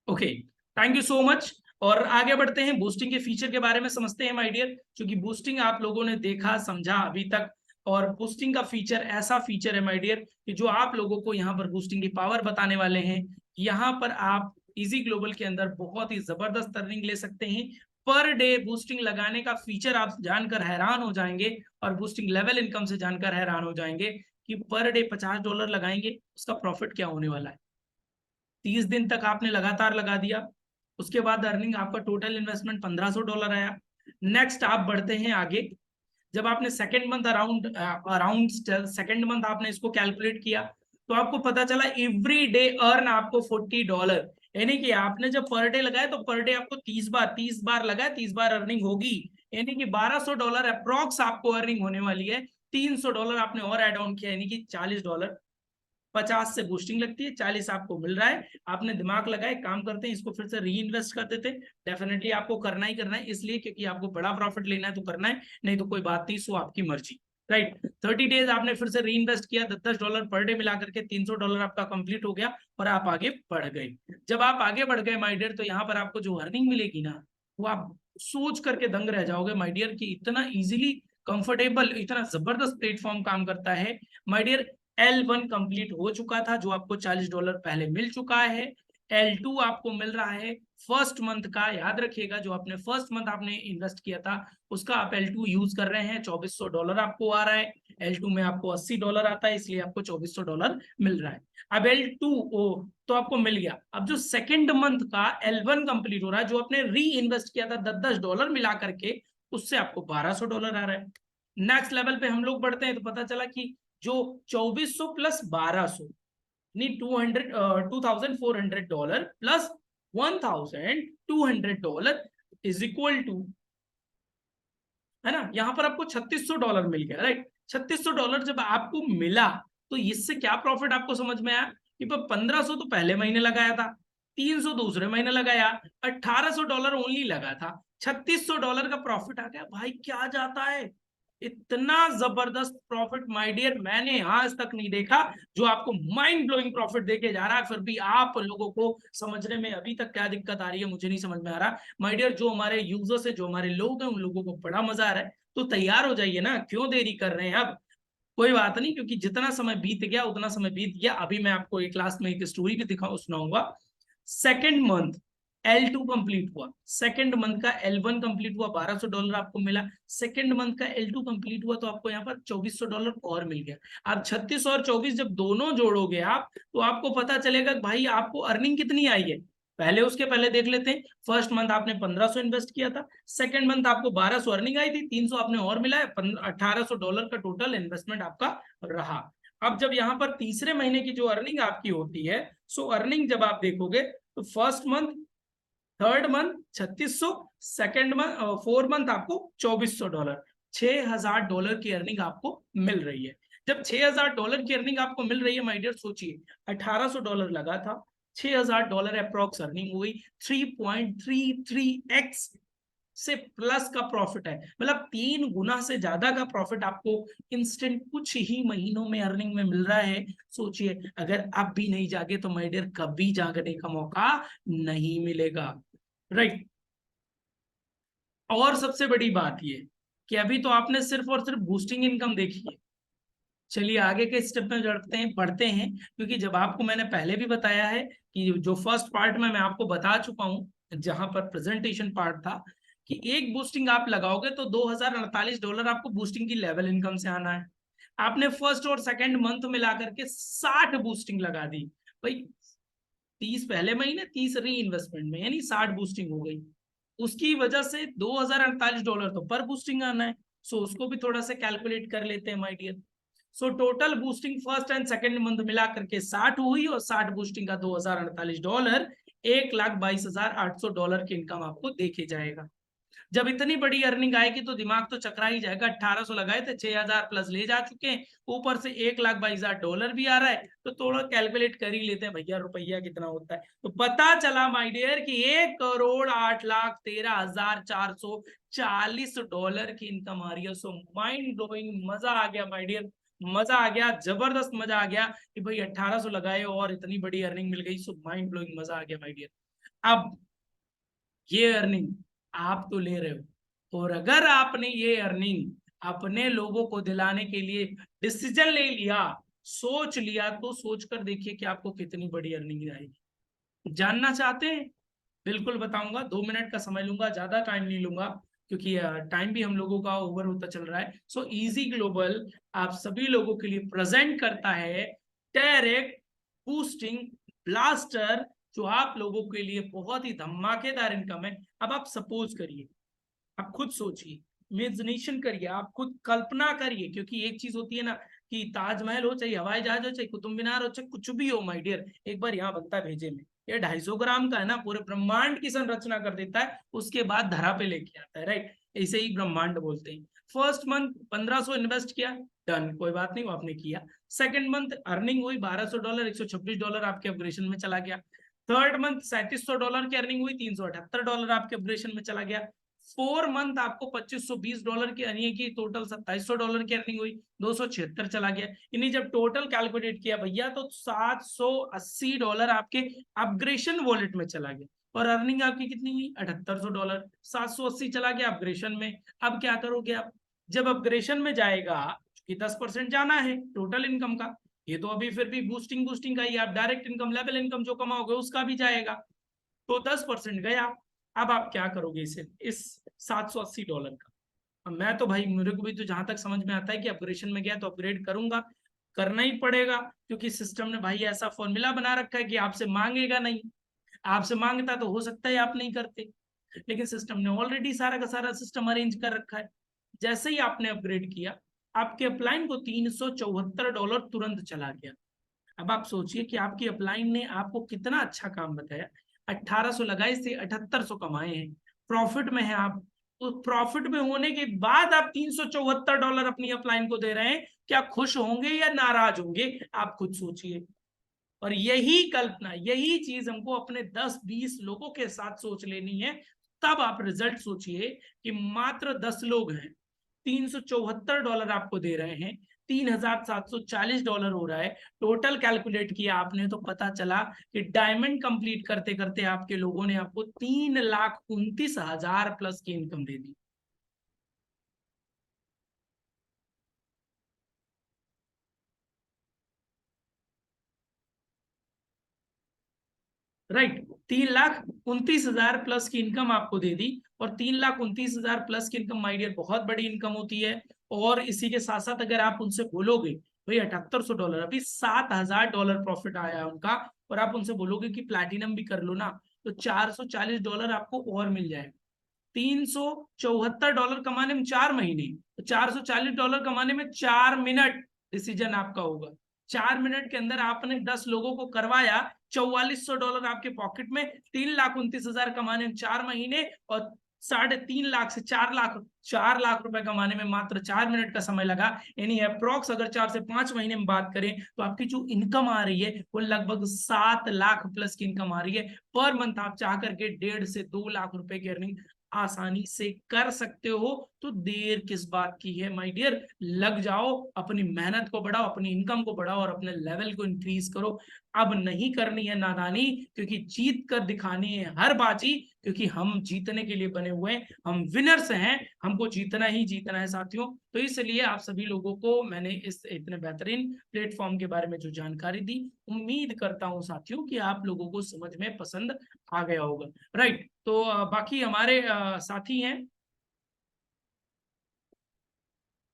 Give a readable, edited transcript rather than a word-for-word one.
Okay, thank you so much. और आगे बढ़ते हैं, बूस्टिंग के फीचर के बारे में समझते हैं माय डियर। क्योंकि बूस्टिंग आप लोगों ने देखा समझा अभी तक, और बूस्टिंग का फीचर ऐसा फीचर है माय डियर कि जो आप लोगों को यहाँ पर बूस्टिंग की पावर बताने वाले हैं। यहाँ पर आप इजी ग्लोबल के अंदर बहुत ही जबरदस्त अर्निंग ले सकते हैं। पर डे बूस्टिंग लगाने का फीचर आप जानकर हैरान हो जाएंगे, और बूस्टिंग लेवल इनकम से जानकर हैरान हो जाएंगे कि पर डे $50 लगाएंगे, उसका प्रॉफिट क्या होने वाला है। 30 दिन तक आपने लगातार लगा दिया, उसके बाद अर्निंग आपका टोटल इन्वेस्टमेंट $1500 आया। नेक्स्ट आप बढ़ते हैं आगे। जब आपने second month around around second month आपने इसको कैलकुलेट किया, तो आपको पता चला एवरी डे अर्न आपको $40। यानी कि आपने जब पर डे लगाया तो पर डे आपको 30 बार लगाया, 30 बार अर्निंग होगी। यानी कि $1200 अप्रोक्स आपको अर्निंग होने वाली है। $300 आपने और एड ऑन किया, यानी कि $40। 50 से बूस्टिंग लगती है, 40 आपको मिल रहा है। आपने दिमाग लगाए, काम करते हैं, इसको फिर से री इन्वेस्ट कर देते। डेफिनेटली आपको करना ही करना है, इसलिए क्योंकि आपको बड़ा प्रॉफिट लेना है तो करना है, नहीं तो कोई बात नहीं, सो आपकी मर्जी। राइट, 30 डेज आपने फिर से री इन्वेस्ट किया, $10 पर डे मिला करके $300 आपका कंप्लीट हो गया, और आप आगे बढ़ गए। जब आप आगे बढ़ गए माय डियर, तो यहाँ पर आपको जो अर्निंग मिलेगी ना, वो आप सोच करके दंग रह जाओगे माय डियर कि इतना इजीली कंफर्टेबल, इतना जबरदस्त प्लेटफॉर्म काम करता है माय डियर। L1 कंप्लीट हो चुका था, जो आपको $40 पहले मिल चुका है। L2 आपको मिल रहा है फर्स्ट मंथ का, याद रखिएगा जो आपने फर्स्ट मंथ आपने इन्वेस्ट किया था उसका आप L2 यूज कर रहे हैं, $2400 आपको आ रहा है। L2 में आपको $80 आता है, इसलिए आपको $2400 मिल रहा है। अब L2 तो आपको मिल गया। अब जो सेकेंड मंथ का L1 कंप्लीट हो रहा है, जो आपने री इन्वेस्ट किया था $10 मिला करके, उससे आपको $1200 आ रहा है। नेक्स्ट लेवल पे हम लोग बढ़ते हैं, तो पता चला कि जो 2400 प्लस 1200 नहीं, $2400 प्लस $1200 इज इक्वल टू, है ना, यहां पर आपको $3600 मिल गया। राइट, $3600 जब आपको मिला, तो इससे क्या प्रॉफिट आपको समझ में आया कि 1500 तो पहले महीने लगाया था, 300 दूसरे महीने लगाया, $1800 ओनली लगा था, $3600 का प्रॉफिट आ गया। भाई क्या जाता है, इतना जबरदस्त प्रॉफिट माय डियर मैंने आज तक नहीं देखा, जो आपको माइंड ब्लोइंग प्रॉफिट देके जा रहा है। फिर भी आप लोगों को समझने में अभी तक क्या दिक्कत आ रही है मुझे नहीं समझ में आ रहा माय डियर। जो हमारे यूजर्स है, जो हमारे लोग हैं, उन लोगों को बड़ा मजा आ रहा है, तो तैयार हो जाइए ना, क्यों देरी कर रहे हैं। अब कोई बात नहीं, क्योंकि जितना समय बीत गया उतना समय बीत गया। अभी मैं आपको एक क्लास में एक स्टोरी भी सुनाऊंगा। सेकेंड मंथ L2 कंप्लीट हुआ, सेकेंड मंथ का L1 कंप्लीट हुआ, $1200 आपको मिला। सेकेंड मंथ का L2 कंप्लीट हुआ, तो आपको यहाँ पर $2400 और मिल गया। अब 36 और 24 जब दोनों जोड़ोगे आप, तो आपको पता चलेगा भाई आपको अर्निंग कितनी आई है। पहले उसके पहले देख लेते हैं। फर्स्ट मंथ आपने 1500 इन्वेस्ट किया था, सेकंड मंथ आपको 1200 अर्निंग आई थी, 300 आपने और मिला है, $1800 का टोटल इन्वेस्टमेंट आपका रहा। अब जब यहाँ पर तीसरे महीने की जो अर्निंग आपकी होती है, सो अर्निंग जब आप देखोगे, तो first month, third month 3600, second month, fourth month आपको $2400, $6000 की अर्निंग आपको मिल रही है। जब $6000 की अर्निंग आपको मिल रही है माय डियर, सोचिए $1800 लगा था, $6000 अप्रोक्स अर्निंग हुई, 3.33x से प्लस का प्रॉफिट है। मतलब 3 गुना से ज्यादा का प्रॉफिट आपको इंस्टेंट कुछ ही महीनों में अर्निंग में मिल रहा है। सोचिए, अगर आप भी नहीं जागे तो माय डियर कभी जागने का मौका नहीं मिलेगा। राइट, और सबसे बड़ी बात ये कि अभी तो आपने सिर्फ और सिर्फ बूस्टिंग इनकम देखी है। चलिए आगे के स्टेप में बढ़ते हैं, क्योंकि जब आपको मैंने पहले भी बताया है कि जो फर्स्ट पार्ट में मैं आपको बता चुका हूं, जहां पर प्रेजेंटेशन पार्ट था, कि एक बूस्टिंग आप लगाओगे तो $2048 आपको बूस्टिंग की लेवल इनकम से आना है। आपने फर्स्ट और सेकंड मंथ मिला करके 60 बूस्टिंग लगा दी भाई, 30 पहले महीने, 30 री इन्वेस्टमेंट में, यानी 60 बूस्टिंग हो गई। उसकी वजह से $2048 तो पर बूस्टिंग आना है। सो उसको भी थोड़ा सा कैलकुलेट कर लेते हैं my dear. So total boosting first and second month मिला करके 60 हुई, और 60 बूस्टिंग का $2048, $1,22,800 की इनकम आपको देखे जाएगा। जब इतनी बड़ी अर्निंग आएगी तो दिमाग तो चकरा ही जाएगा। 1800 लगाए थे, 6000 प्लस ले जा चुके हैं, ऊपर से $1,22,000 भी आ रहा है, तो थोड़ा कैलकुलेट कर ही लेते हैं भैया रुपया कितना होता है। तो पता चला माय डियर कि $1,08,13,440 की इनकम आ रही है। सो माइंड ब्लोइंग, मजा आ गया माय डियर, मजा आ गया, जबरदस्त मजा आ गया कि भाई 1800 लगाए और इतनी बड़ी अर्निंग मिल गई। सो माइंड ब्लोइंग मजा आ गया माय डियर। अब ये अर्निंग आप तो ले रहे हो, और अगर आपने ये अर्निंग अपने लोगों को दिलाने के लिए डिसीजन ले लिया, सोच लिया, तो सोच कर देखिए कि आपको कितनी बड़ी अर्निंग आएगी। जानना चाहते हैं? बिल्कुल बताऊंगा, 2 मिनट का समय लूंगा, ज्यादा टाइम नहीं लूंगा, क्योंकि टाइम भी हम लोगों का ओवर होता चल रहा है। सो इजी ग्लोबल आप सभी लोगों के लिए प्रेजेंट करता है डायरेक्ट बूस्टिंग ब्लास्टर, जो आप लोगों के लिए बहुत ही धमाकेदार इनकम है। अब आप सपोज करिए, आप खुद सोचिए, इमेजिनेशन करिए, आप खुद कल्पना करिए, क्योंकि एक चीज होती है ना कि ताजमहल हो, चाहे हवाई जहाज हो, चाहे कुतुब मीनार हो, चाहे कुछ भी हो माय डियर, एक बार यहाँ बनता है भेजे में। ये 250 ग्राम का है ना, पूरे ब्रह्मांड की संरचना कर देता है, उसके बाद धरा पे लेके आता है, राइट? ऐसे ही ब्रह्मांड बोलते हैं। फर्स्ट मंथ 1500 इन्वेस्ट किया, डन, कोई बात नहीं, वो आपने किया। सेकंड मंथ अर्निंग हुई $1200, $126 आपके अपग्रेशन में चला गया। थर्ड मंथ $3700 की अर्निंग हुई, $378 आपके अपग्रेशन में चला गया। 4 मंथ आपको $2520 की अर्निंग की, टोटल $2700 की अर्निंग हुई, 276 चला गया। इन्हीं जब टोटल कैलकुलेट किया भैया, तो $780 आपके अपग्रेशन वॉलेट में चला गया। और अर्निंग आपकी कितनी हुई? $7800। 780 चला गया अपग्रेशन में। अब क्या करोगे आप? जब अपग्रेशन में जाएगा, कि 10% जाना है टोटल इनकम का, ये तो अभी फिर भी बूस्टिंग बूस्टिंग का ही, आप डायरेक्ट इनकम, लेवल इनकम जो कमाओगे उसका भी जाएगा, तो 10% गया। अब आप क्या करोगे इस $780 का? अब मैं तो भाई, मेरे को भी तो जहां तक समझ में आता है कि अपग्रेशन में गया तो अपग्रेड करूंगा, करना ही पड़ेगा, क्योंकि सिस्टम ने भाई ऐसा फॉर्मूला बना रखा है कि आपसे मांगेगा नहीं। आपसे मांगता तो हो सकता है आप नहीं करते, लेकिन सिस्टम ने ऑलरेडी सारा का सारा सिस्टम अरेंज कर रखा है। जैसे ही आपने अपग्रेड किया, आपके अपलाइन को $374 तुरंत चला गया। अब आप सोचिए कि आपकी अपलाइन ने आपको कितना अच्छा काम बताया। 1800 लगाए से 7800 कमाए हैं, प्रॉफिट में है आप। तो प्रॉफिट में होने के बाद आप $374 अपनी अपलाइन को दे रहे हैं, क्या खुश होंगे या नाराज होंगे? आप खुद सोचिए। और यही कल्पना, यही चीज हमको अपने 10-20 लोगों के साथ सोच लेनी है। तब आप रिजल्ट सोचिए कि मात्र 10 लोग हैं, $374 आपको दे रहे हैं, $3740 हो रहा है। टोटल कैलकुलेट किया आपने तो पता चला कि डायमंड कंप्लीट करते करते आपके लोगों ने आपको 3,29,000 प्लस की इनकम दे दी। राइट, 3,29,000 प्लस की इनकम आपको दे दी। और 3,29,000 प्लस की इनकम माय डियर बहुत बड़ी इनकम होती है। और इसी के साथ साथ अगर आप उनसे बोलोगे भाई $7800, अभी $7,000 प्रॉफिट आया उनका, और आप उनसे बोलोगे कि प्लैटिनम भी कर लो ना, तो $440 आपको और मिल जाएगा। $374 कमाने में 4 महीने, तो $440 कमाने में 4 मिनट डिसीजन आपका होगा। 4 मिनट के अंदर आपने 10 लोगों को करवाया, $4400 आपके पॉकेट में, 3,29,000 कमाने में 4 महीने, और 3.5 लाख से 4 लाख, 4 लाख रुपए कमाने में मात्र 4 मिनट का समय लगा। यानी अप्रोक्स अगर 4 से 5 महीने में बात करें, तो आपकी जो इनकम आ रही है वो लगभग 7 लाख प्लस की इनकम आ रही है पर मंथ। आप चाह करके 1.5 से 2 लाख रुपए की अर्निंग आसानी से कर सकते हो। तो देर किस बात की है माय डियर? लग जाओ, अपनी मेहनत को बढ़ाओ, अपनी इनकम को बढ़ाओ, और अपने लेवल को इंक्रीज करो। अब नहीं करनी है नादानी, क्योंकि जीत कर दिखानी है हर बाजी, क्योंकि हम जीतने के लिए बने हुए हैं, हम विनर्स हैं, हमको जीतना ही जीतना है साथियों। तो इसलिए आप सभी लोगों को मैंने इस इतने बेहतरीन प्लेटफॉर्म के बारे में जो जानकारी दी, उम्मीद करता हूं साथियों कि आप लोगों को समझ में पसंद आ गया होगा। राइट, तो बाकी हमारे साथी हैं